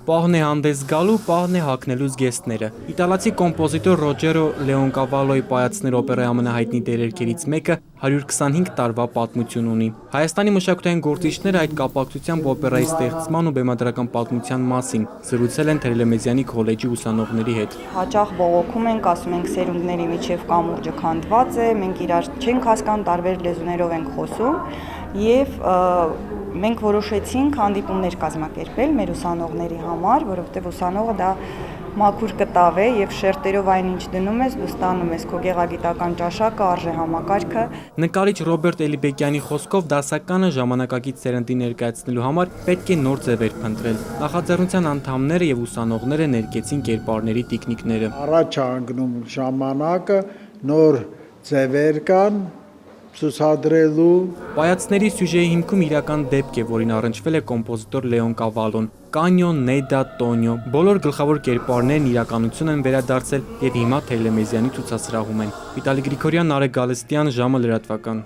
Պահն է հանդես գալու, պահն է հագնելու զգեստները։ Իտալացի կոմպոզիտոր Ռոջերո Լեոնկավալոյի պայացներ օպերայի ամենահայտնի դերերքերից մեկը 125 տարվա պատմություն ունի։ Հայաստանի մշակութային գործիչները այդ կապակցությամբ օպերայի ստեղծման ու բեմադրական պատմության մասին զրուցել են Թերլեմեզյանի քոլեջի ուսանողների հետ։ Հաճախ բողոքում ենք, ասում ենք սերունդների միջև կամուրջը քանդված է, մենք իրար չենք հասկանում, տարբեր լեզուներով ենք խոսում եւ մենք որոշեցինք հանդիպումներ կազմակերպել մեր ուսանողների համար, որովհետեւ ուսանողը դա մաքուր կտավ է եւ շերտերով այնինչ դնում ես, դու ստանում ես քո գեղագիտական ճաշակը, արժե համակարգը։ Նկարիչ Ռոբերտ Էլիբեկյանի խոսքով դասականը ժամանակակից սերնդի ներկայացնելու համար պետք է նոր ձևեր փնտրել։ Նախաձեռնության անդամները եւ ուսանողները ներկեցին կերպարների տիկնիկները։ Առաջ է ընկնում ժամանակը, նոր ձևեր կան ցուցադրելու։ Պայացների սյուժեի հիմքում իրական դեպք է, որին առնչվել է կոմպոզիտոր Լեոնկավալոն։ Կանյո, Նեդա, Տոնյո բոլոր գլխավոր կերպարներն իրականություն են վերադարձել եւ հիմա Թերլեմեզյանի ցուցասրահում են։ Վիտալի Գրիգորյան, Նարեկ Գալստյան, ժամը լրատվական։